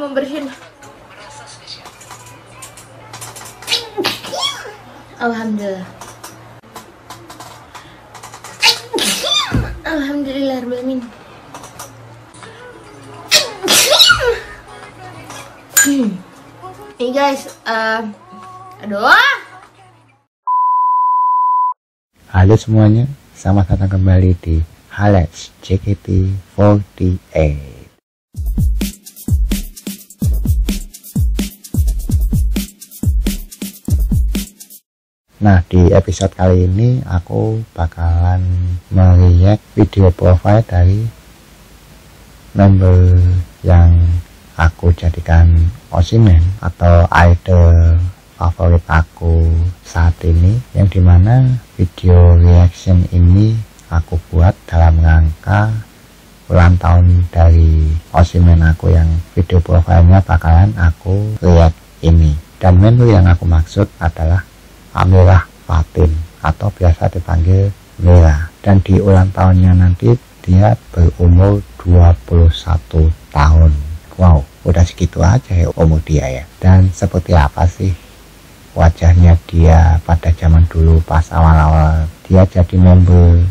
mau bersihin. Alhamdulillah. Alhamdulillah rabbil alamin. Hey guys, aduh. Halo semuanya, selamat datang kembali di Halex JKT48. Nah, di episode kali ini aku bakalan melihat video profile dari member yang aku jadikan Osimhen atau idol favorit aku saat ini, yang dimana video reaction ini aku buat dalam rangka ulang tahun dari Osimhen aku, yang video profilnya bakalan aku lihat ini. Dan member yang aku maksud adalah Amirah Fatin atau biasa dipanggil Mira, dan di ulang tahunnya nanti dia berumur 21 tahun. Wow, udah segitu aja ya umur dia ya. Dan seperti apa sih wajahnya dia pada zaman dulu pas awal-awal dia jadi member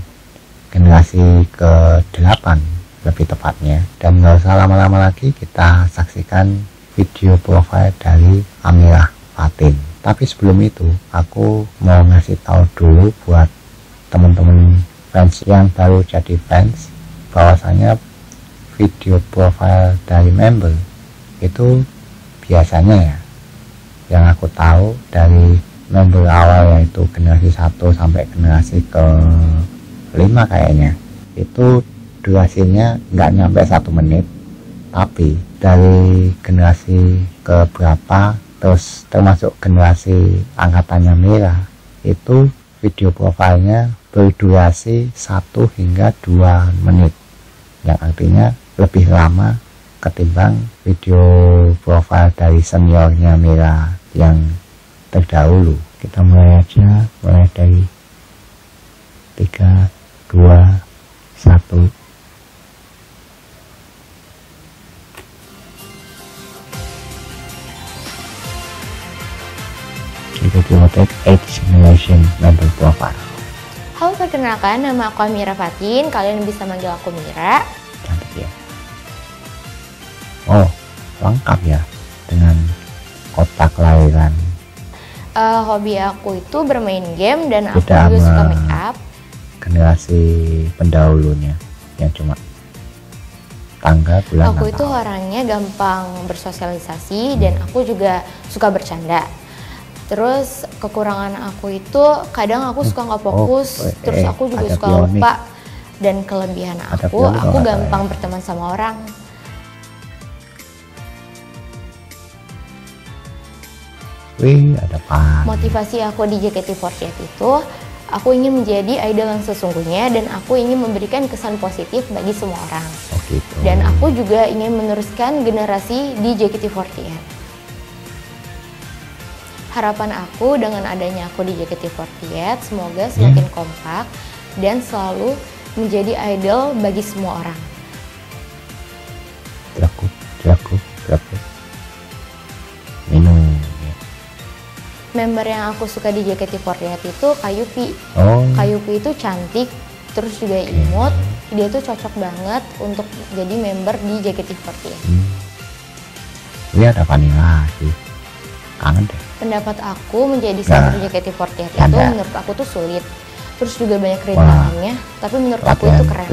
generasi ke-8 lebih tepatnya. Dan nggak usah lama-lama lagi, kita saksikan video profile dari Amirah Fatin. Tapi sebelum itu aku mau ngasih tahu dulu buat teman-teman fans yang baru jadi fans, bahwasanya video profile dari member itu biasanya ya, yang aku tahu dari member awal yaitu generasi 1 sampai generasi ke-5 kayaknya, itu durasinya nggak nyampe 1 menit. Tapi dari generasi ke berapa, terus termasuk generasi angkatannya Mira, itu video profilnya berdurasi 1 hingga 2 menit, yang artinya lebih lama ketimbang video profile dari seniornya Mira yang terdahulu. Kita mulai aja, mulai dari 3, 2, 1. JKT48 Age Simulation member profile. Halo, perkenalkan, nama aku Amirah Fatin. Kalian bisa manggil aku Mira. Cantik ya. Oh, lengkap ya dengan kotak kelahiran. Hobi aku itu bermain game dan aku Beda juga sama suka make up. Generasi pendahulunya yang cuma tanggal bulan Aku Natal. itu orangnya gampang bersosialisasi dan aku juga suka bercanda. Terus kekurangan aku itu kadang aku suka nggak fokus, terus aku juga suka lupa. Dan kelebihan aku gampang berteman sama orang. Wih, ada apa? Motivasi aku di JKT48 itu, aku ingin menjadi idol yang sesungguhnya dan aku ingin memberikan kesan positif bagi semua orang. Oh gitu. Dan aku juga ingin meneruskan generasi di JKT48. Harapan aku dengan adanya aku di JKT48, semoga semakin kompak dan selalu menjadi idol bagi semua orang. Jago. Minum. Member yang aku suka di JKT48 itu Kayupi. Kayupi itu cantik, terus juga imut. Dia tuh cocok banget untuk jadi member di JKT48. Ini ada Vanilla sih. Kangen deh. Pendapat aku menjadi center JKT48 itu menurut aku tuh sulit. Terus juga banyak rintangannya, tapi menurut aku itu keren.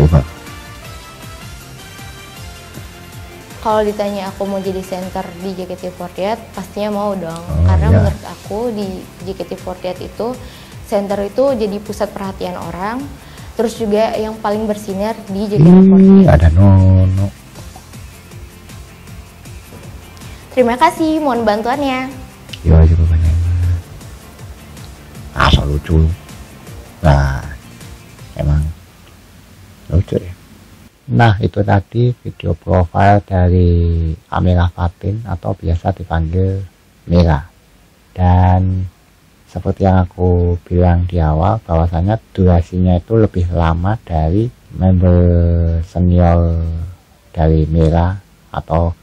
Kalau ditanya aku mau jadi center di JKT48, pastinya mau dong. Karena menurut aku di JKT48 itu center itu jadi pusat perhatian orang. Terus juga yang paling bersinar di JKT48. Ada Nono. Terima kasih, mohon bantuannya. Ya juga banyak. Asal lucu. Nah, emang lucu ya. Nah, itu tadi video profile dari Amirah Fatin atau biasa dipanggil Mira. Dan seperti yang aku bilang di awal, bahwasanya durasinya itu lebih lama dari member senior dari Mira atau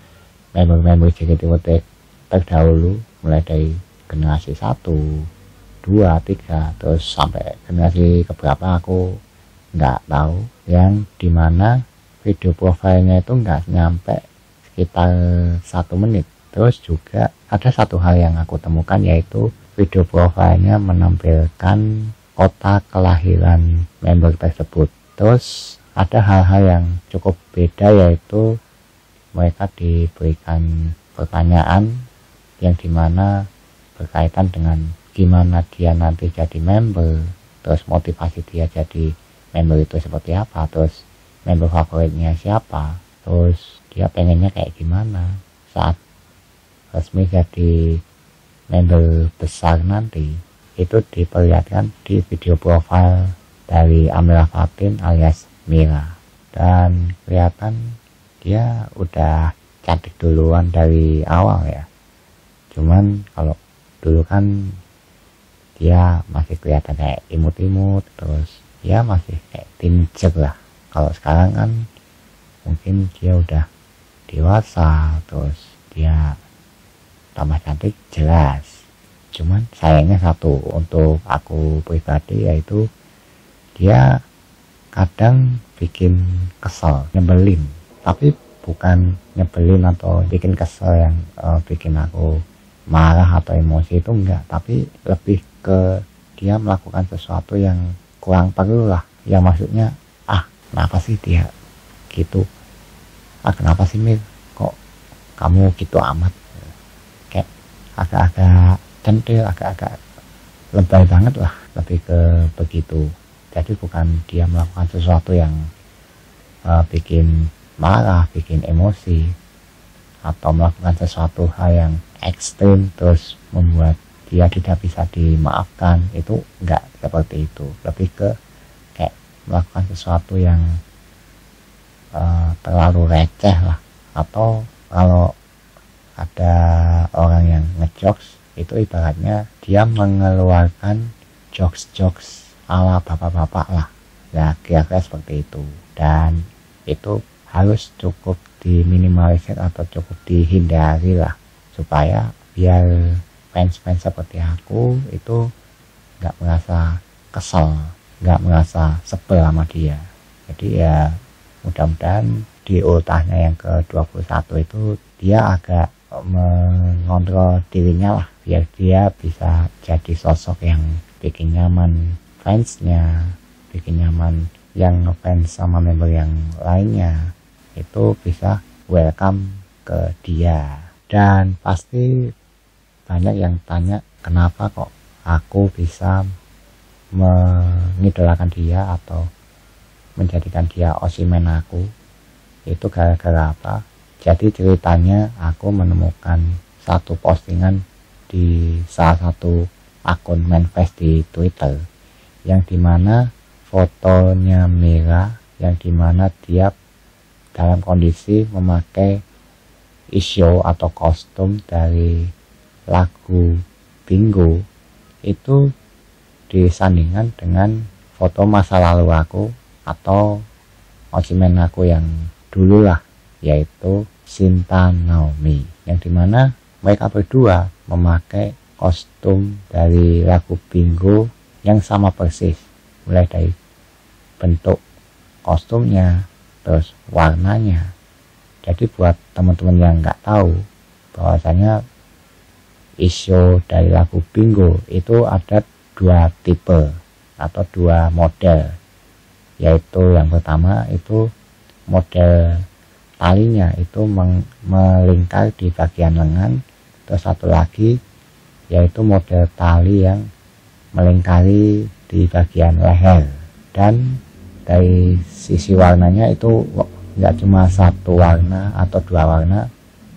member-member JKT48 terdahulu, mulai dari generasi 1, 2, 3 terus sampai generasi keberapa aku nggak tahu, yang dimana video profilnya itu nggak nyampe sekitar 1 menit. Terus juga ada satu hal yang aku temukan, yaitu video profilnya menampilkan kota kelahiran member tersebut. Terus ada hal-hal yang cukup beda, yaitu mereka diberikan pertanyaan yang dimana berkaitan dengan gimana dia nanti jadi member, terus motivasi dia jadi member itu seperti apa, terus member favoritnya siapa, terus dia pengennya kayak gimana saat resmi jadi member besar nanti. Itu diperlihatkan di video profile dari Amira Fatin alias Mira, dan kelihatan dia udah cantik duluan dari awal ya. Cuman kalau dulu kan dia masih kelihatan kayak imut-imut, terus ya masih kayak teenager lah. Kalau sekarang kan mungkin dia udah dewasa, terus dia tambah cantik jelas. Cuman sayangnya satu untuk aku pribadi, yaitu dia kadang bikin kesel, nyebelin. Tapi bukan nyebelin atau bikin kesel yang bikin aku marah atau emosi, itu enggak, tapi lebih ke dia melakukan sesuatu yang kurang perlu lah, yang maksudnya kenapa sih dia gitu, kenapa sih Mir kok kamu gitu amat, kayak agak-agak centil, agak-agak lebay banget lah, lebih ke begitu. Jadi bukan dia melakukan sesuatu yang bikin marah, bikin emosi, atau melakukan sesuatu hal yang ekstrim terus membuat dia tidak bisa dimaafkan. Itu enggak seperti itu, lebih ke kayak melakukan sesuatu yang terlalu receh lah. Atau kalau ada orang yang ngejokes, itu ibaratnya dia mengeluarkan jokes-jokes ala bapak-bapak lah ya, kira-kira seperti itu. Dan itu harus cukup diminimalisir atau cukup dihindari lah, supaya biar fans-fans seperti aku itu nggak merasa kesel, nggak merasa sebel sama dia. Jadi ya mudah-mudahan di ultahnya yang ke-21 itu dia agak mengontrol dirinya lah, biar dia bisa jadi sosok yang bikin nyaman fansnya, bikin nyaman yang ngefans sama member yang lainnya, itu bisa welcome ke dia. Dan pasti banyak yang tanya kenapa kok aku bisa mengidolakan dia atau menjadikan dia osimen aku. Itu gara-gara apa? Jadi ceritanya aku menemukan satu postingan di salah satu akun manifest di Twitter, yang dimana fotonya Mira, yang dimana dia dalam kondisi memakai issue atau kostum dari lagu Bingo, itu disandingkan dengan foto masa lalu aku atau osimen aku yang dulu lah, yaitu Shinta Naomi, yang dimana mereka berdua memakai kostum dari lagu Bingo yang sama persis, mulai dari bentuk kostumnya terus warnanya. Jadi buat teman-teman yang nggak tahu bahwasanya isu dari lagu Bingo itu ada dua tipe atau dua model, yaitu yang pertama itu model talinya itu melingkar di bagian lengan, terus satu lagi yaitu model tali yang melingkari di bagian leher. Dan dari sisi warnanya itu nggak cuma satu warna atau dua warna,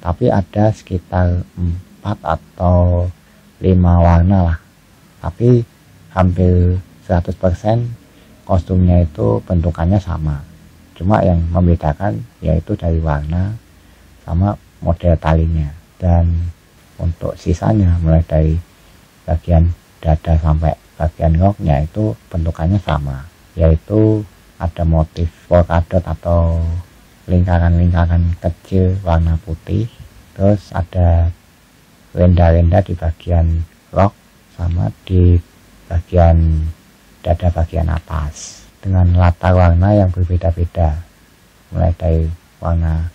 tapi ada sekitar 4 atau 5 warna lah, tapi hampir 100% kostumnya itu bentukannya sama, cuma yang membedakan yaitu dari warna sama model talinya. Dan untuk sisanya mulai dari bagian dada sampai bagian roknya itu bentukannya sama, yaitu ada motif polkadot atau lingkaran-lingkaran kecil warna putih terus ada renda-renda di bagian rok sama di bagian dada bagian atas dengan latar warna yang berbeda-beda, mulai dari warna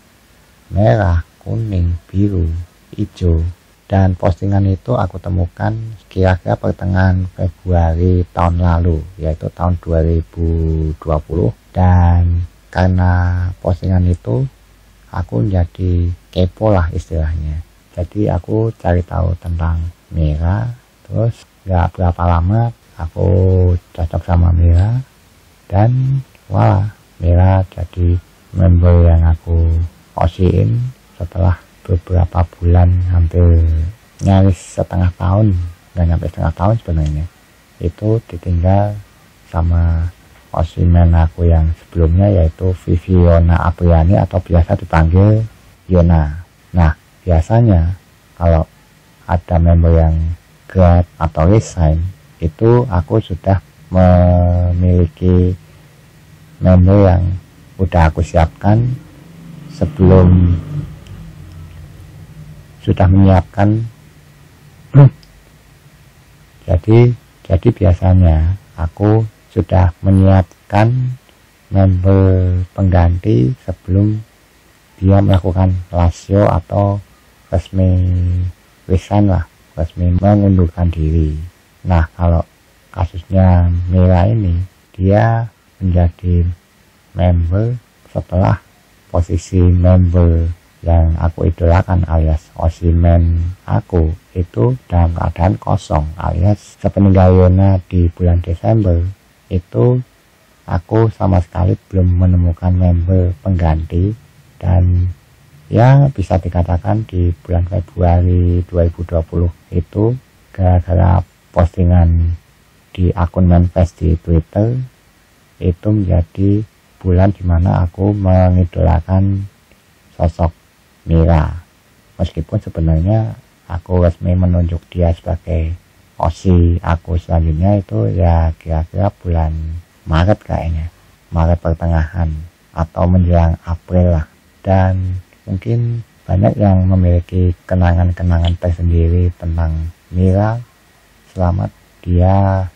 merah, kuning, biru, hijau. Dan postingan itu aku temukan kira-kira pertengahan Februari tahun lalu, yaitu tahun 2020. Dan karena postingan itu aku jadi kepo lah istilahnya, jadi aku cari tahu tentang Mira. Terus gak berapa lama aku cocok sama Mira, dan wah, Mira jadi member yang aku osiin setelah beberapa bulan, hampir nyaris setengah tahun, nggak nyampe setengah tahun sebenarnya, itu ditinggal sama osimen aku yang sebelumnya, yaitu Viviana Apriani atau biasa dipanggil Yona. Nah, biasanya kalau ada member yang grad atau resign, itu aku sudah memiliki member yang udah aku siapkan sebelum sudah menyiapkan. jadi biasanya aku sudah menyiapkan member pengganti sebelum dia melakukan lasio atau resmi resign lah, resmi mengundurkan diri. Nah, kalau kasusnya Mira ini, dia menjadi member setelah posisi member yang aku idolakan alias osimen aku itu dalam keadaan kosong, alias sepeninggal Yona di bulan Desember itu aku sama sekali belum menemukan member pengganti. Dan ya bisa dikatakan di bulan Februari 2020 itu gara-gara postingan di akun manifest di Twitter itu menjadi bulan dimana aku mengidolakan sosok Mira, meskipun sebenarnya aku resmi menunjuk dia sebagai osi aku selanjutnya itu ya kira-kira bulan Maret kayaknya, Maret pertengahan atau menjelang April lah. Dan mungkin banyak yang memiliki kenangan-kenangan tersendiri tentang Mira selama dia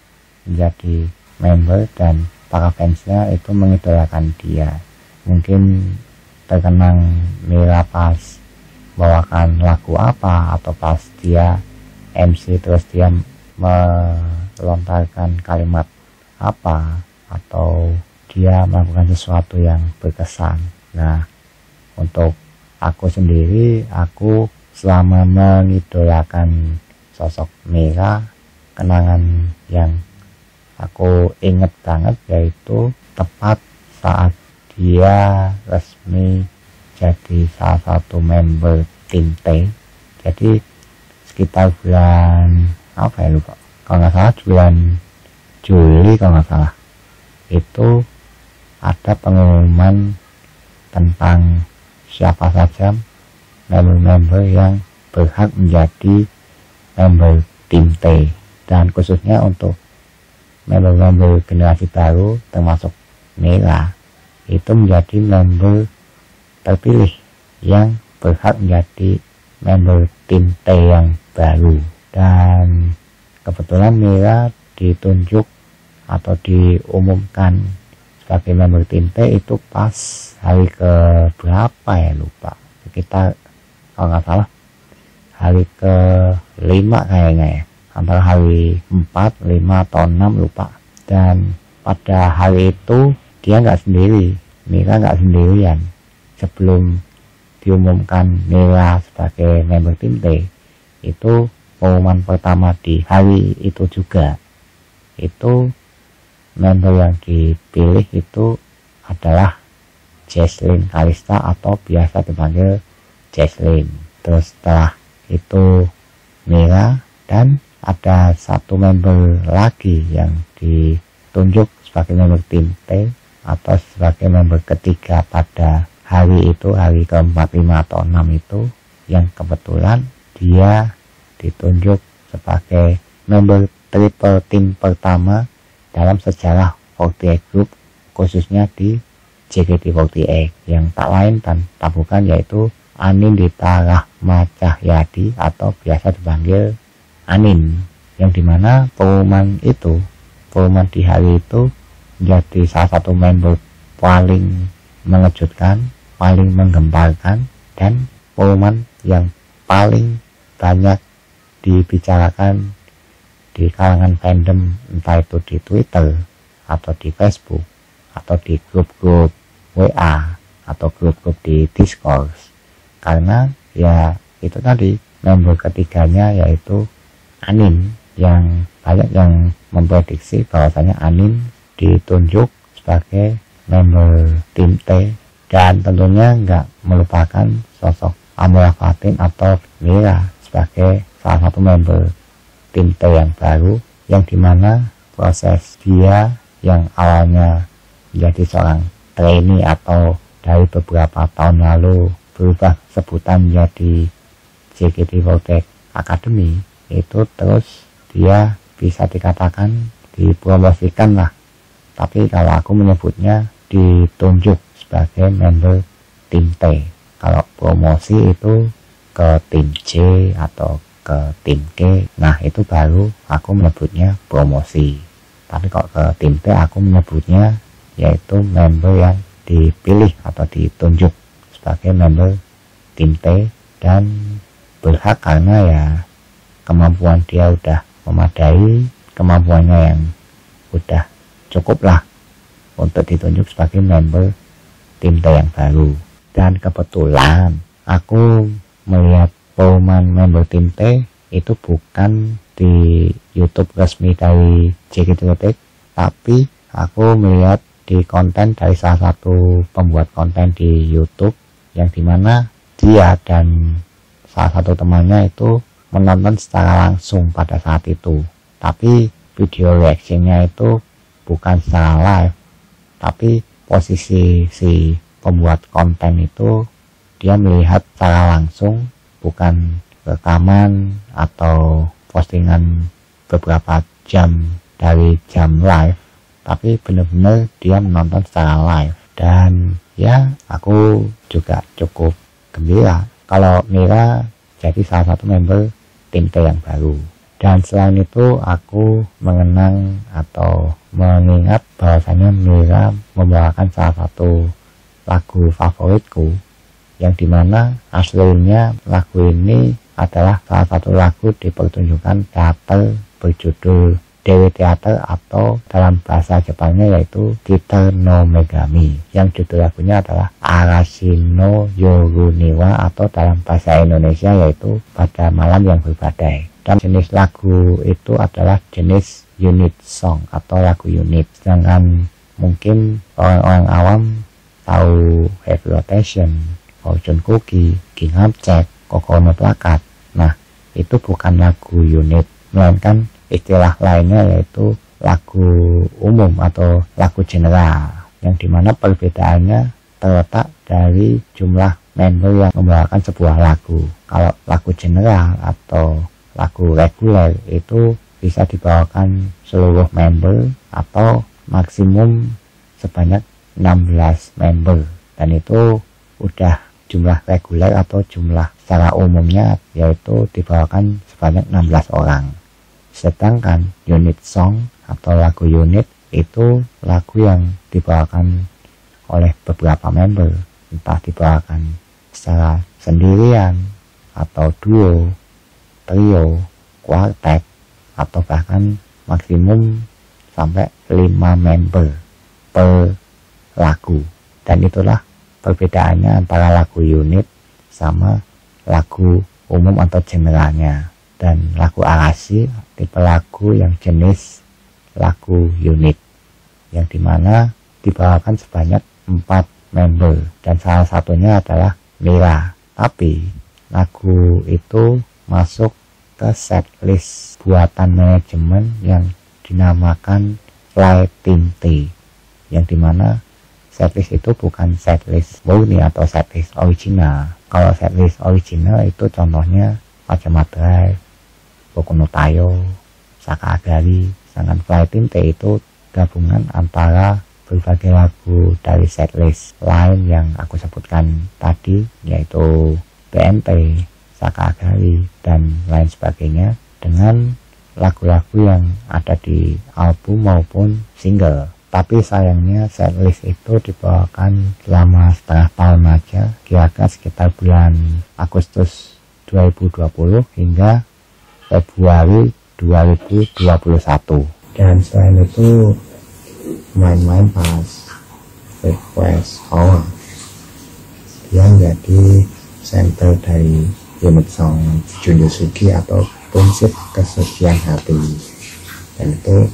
menjadi member dan para fansnya itu mengidolakan dia. Mungkin terkenang Mira pas bawakan lagu apa, atau pas dia MC terus dia melontarkan kalimat apa, atau dia melakukan sesuatu yang berkesan. Nah, untuk aku sendiri, aku selama mengidolakan sosok Mira, kenangan yang aku inget banget yaitu tepat saat dia resmi jadi salah satu member tim T. Jadi sekitar bulan apa ya, lupa, kalau nggak salah bulan Juli kalau nggak salah, itu ada pengumuman tentang siapa saja member-member yang berhak menjadi member tim T, dan khususnya untuk member-member generasi baru termasuk Mira itu menjadi member terpilih yang berhak menjadi member tim T yang baru. Dan kebetulan Mira ditunjuk atau diumumkan sebagai member tim T itu pas hari ke berapa ya, lupa, sekitar kalau nggak salah hari ke 5 kayaknya ya, antara hari 4, 5 atau 6 lupa. Dan pada hari itu dia nggak sendiri, Mira nggak sendirian. Sebelum diumumkan Mira sebagai member tim T, itu pengumuman pertama di hari itu juga, itu member yang dipilih itu adalah Jesslyn Kalista atau biasa dipanggil Jesslyn. Terus setelah itu Mira, dan ada satu member lagi yang ditunjuk sebagai member tim T atau sebagai member ketiga pada hari itu, hari ke-4, 5 atau 6 itu, yang kebetulan dia ditunjuk sebagai member triple team pertama dalam sejarah 48 Group, khususnya di JKT48, yang tak lain dan tak bukan yaitu Anindita Rahmacahyadi atau biasa dipanggil Anin, yang dimana pengumuman di hari itu menjadi salah satu member paling mengejutkan, paling menggemparkan, dan pengumuman yang paling banyak dibicarakan di kalangan fandom, entah itu di Twitter atau di Facebook atau di grup-grup WA atau grup-grup di Discord. Karena ya itu tadi, member ketiganya yaitu Anin, yang banyak yang memprediksi bahwasanya Anin ditunjuk sebagai member tim T, dan tentunya nggak melupakan sosok Amora Fatin atau Mira sebagai salah satu member tim T yang baru, yang dimana proses dia yang awalnya menjadi seorang trainee atau dari beberapa tahun lalu berubah sebutan menjadi JKT48 Academy, itu terus dia bisa dikatakan dipromosikan lah, tapi kalau aku menyebutnya ditunjuk sebagai member tim T. Kalau promosi itu ke tim C atau ke tim K, nah itu baru aku menyebutnya promosi. Tapi kalau ke tim T aku menyebutnya yaitu member yang dipilih atau ditunjuk sebagai member tim T, dan berhak karena ya kemampuan dia udah memadai, kemampuannya yang udah cukup lah untuk ditunjuk sebagai member tim T yang baru. Dan kebetulan aku melihat pengumuman member tim T itu bukan di YouTube resmi dari JKT48, tapi aku melihat di konten dari salah satu pembuat konten di YouTube, yang dimana dia dan salah satu temannya itu menonton secara langsung pada saat itu. Tapi video reactionnya itu bukan secara live, tapi posisi si pembuat konten itu dia melihat secara langsung, bukan rekaman atau postingan beberapa jam dari jam live, tapi benar-benar dia menonton secara live. Dan ya aku juga cukup gembira kalau Mira jadi salah satu member tim T yang baru. Dan selain itu aku mengenang atau mengingat bahwasanya Mira membawakan salah satu lagu favoritku, yang dimana aslinya lagu ini adalah salah satu lagu di pertunjukan teater berjudul Dewi Theater, atau dalam bahasa Jepangnya yaitu Kita no Megami, yang judul lagunya adalah Arashi no Yoru Niwa, atau dalam bahasa Indonesia yaitu Pada Malam yang Berbadai. Dan jenis lagu itu adalah jenis unit song atau lagu unit, sedangkan mungkin orang-orang awam tahu Heavy Rotation, Fortune Cookie, King Hamcek, Kokono Plakat. Nah, itu bukan lagu unit, melainkan istilah lainnya yaitu lagu umum atau lagu general, yang dimana perbedaannya terletak dari jumlah member yang membawakan sebuah lagu. Kalau lagu general atau lagu reguler itu bisa dibawakan seluruh member atau maksimum sebanyak 16 member, dan itu udah jumlah reguler atau jumlah secara umumnya yaitu dibawakan sebanyak 16 orang. Sedangkan unit song atau lagu unit itu lagu yang dibawakan oleh beberapa member, entah dibawakan secara sendirian atau duo, trio, quartet, atau bahkan maksimum sampai 5 member per lagu. Dan itulah perbedaannya antara lagu unit sama lagu umum atau generalnya. Dan lagu Arashi tipe lagu yang jenis lagu unit, yang dimana dibawakan sebanyak 4 member, dan salah satunya adalah Mira. Tapi lagu itu masuk ke setlist buatan manajemen yang dinamakan Fly Team T, yang dimana setlist itu bukan setlist murni atau setlist original. Kalau setlist original itu contohnya Pajama Drive, Boku no Tayo, Saka Agari. Sedangkan Fly Team T itu gabungan antara berbagai lagu dari setlist lain yang aku sebutkan tadi, yaitu BNT, Sakagali, dan lain sebagainya dengan lagu-lagu yang ada di album maupun single. Tapi sayangnya setlist itu dibawakan selama setengah tahun aja, kira-kira sekitar bulan Agustus 2020 hingga Februari 2021. Dan selain itu main-main pas request Aura, dia menjadi center dari unit song Junyosugi atau prinsip kesucian hati, dan itu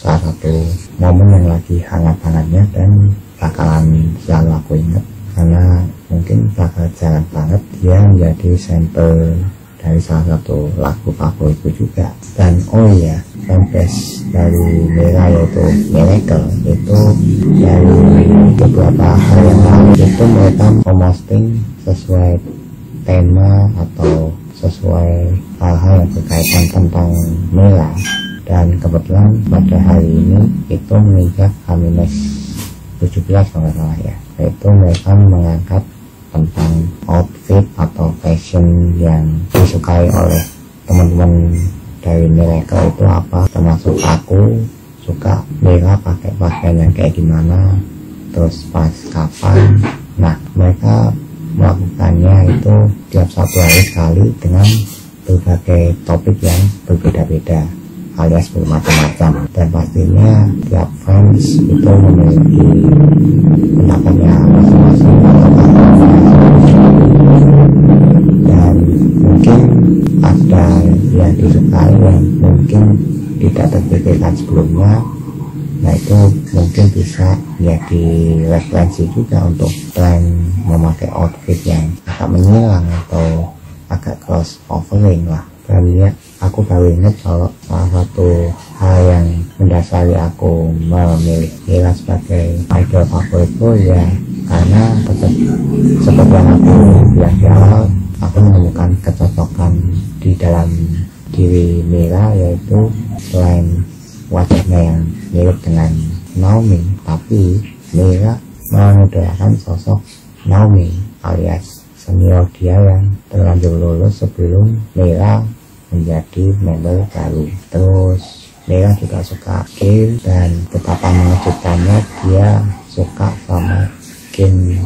salah satu momen yang lagi hangat-hangatnya dan bakalan selalu aku ingat karena mungkin bakal jarang banget dia menjadi center dari salah satu lagu favoritku juga. Dan oh iya, fanbase dari Mira yaitu Miracle itu dari beberapa hari yang lalu itu mereka memposting sesuai tema atau sesuai hal-hal yang berkaitan tentang Mira, dan kebetulan pada hari ini itu menginjak H-17 kalau nggak salah ya, yaitu mereka mengangkat tentang outfit atau fashion yang disukai oleh teman-teman dari Miracle itu apa, termasuk aku suka Mira pakai pakaian yang kayak gimana, terus pas kapan. Nah, mereka melakukannya itu tiap satu hari sekali dengan berbagai topik yang berbeda-beda alias bermacam-macam, dan pastinya tiap fans itu memiliki pendapatnya masing-masing dan mungkin ada yang disukai yang mungkin tidak terpikirkan sebelumnya. Nah, itu mungkin bisa menjadi referensi juga untuk tren memakai outfit yang agak menyilang atau agak crossovering lah. Dan ya, aku baru ingat kalau salah satu hal yang mendasari aku memilih Mira sebagai idol favoritku ya karena seperti yang aku bilang di awal, aku menemukan kecocokan di dalam diri Mira, yaitu selain wajahnya yang mirip dengan Naomi, tapi Mira mengidolakan sosok Naomi alias senior dia yang terlanjur lulus sebelum Mira menjadi member baru. Terus Mira juga suka game, dan betapa mengejutkannya dia suka sama game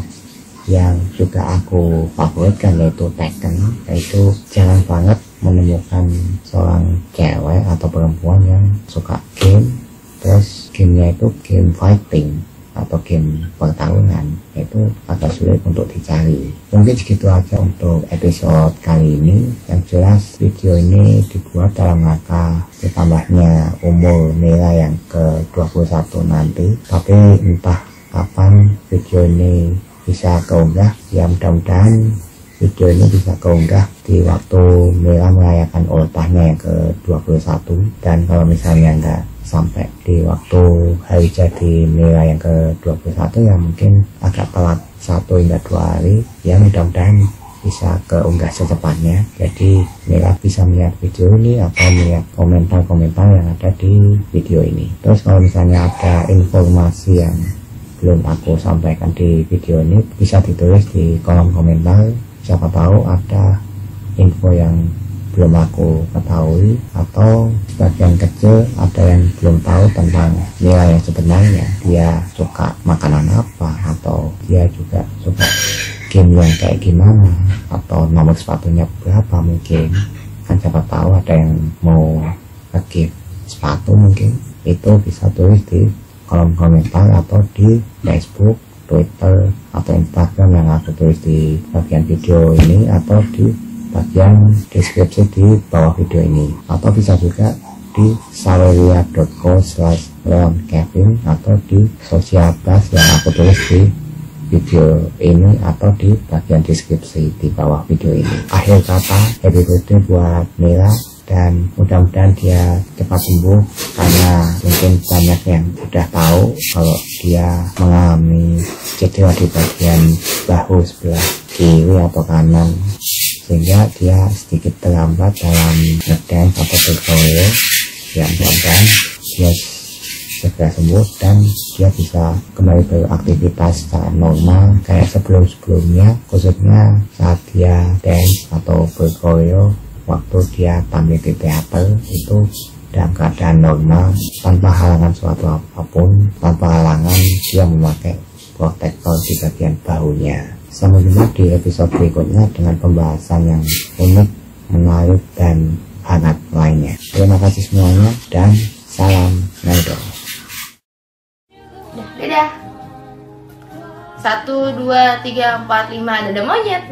yang juga aku favoritkan yaitu Tekken. Yaitu jarang banget menemukan seorang cewek atau perempuan yang suka game, terus gamenya itu game fighting atau game pertarungan, itu agak sulit untuk dicari. Mungkin segitu aja untuk episode kali ini. Yang jelas video ini dibuat dalam rangka ditambahnya umur Mira yang ke-21 nanti, tapi entah kapan video ini bisa keunggah. Ya mudah-mudahan video ini bisa keunggah di waktu Mira merayakan ultahnya yang ke-21, dan kalau misalnya enggak sampai di waktu hari jadi Mira yang ke-21 ya mungkin agak telat 1 hingga 2 hari, ya mudah-mudahan bisa keunggah secepatnya. Jadi Mira bisa melihat video ini atau melihat komentar-komentar yang ada di video ini. Terus kalau misalnya ada informasi yang belum aku sampaikan di video ini, bisa ditulis di kolom komentar. Siapa tahu ada info yang belum aku ketahui, atau sebagian kecil ada yang belum tahu tentang Mira yang sebenarnya. Dia suka makanan apa, atau dia juga suka game yang kayak gimana, atau nomor sepatunya berapa mungkin. Kan siapa tahu ada yang mau nge-gift sepatu mungkin. Itu bisa tulis di kolom komentar atau di Facebook, Twitter, atau Instagram yang aku tulis di bagian video ini, atau di bagian deskripsi di bawah video ini, atau bisa juga di saweria.co/leonkevin atau di sosial bus yang aku tulis di video ini atau di bagian deskripsi di bawah video ini. Akhir kata, happy birthday buat Mira, dan mudah-mudahan dia cepat sembuh, karena mungkin banyak yang udah tahu kalau dia mengalami cedera di bagian bahu sebelah kiri atau kanan, sehingga dia sedikit terlambat dalam ngedance atau bergoyang. Ya mudah-mudahan dia segera sembuh dan dia bisa kembali beraktivitas secara normal kayak sebelum-sebelumnya, khususnya saat dia dance atau berkoreo waktu dia tampil di teater itu dalam keadaan normal tanpa halangan suatu apapun, tanpa halangan dia memakai protektor di bagian bahunya. Sampai jumpa di episode berikutnya dengan pembahasan yang unik, menarik, dan hangat lainnya. Terima kasih semuanya dan salam Naido. Dadah. 1, 2, 3, 4, 5 dadah monyet.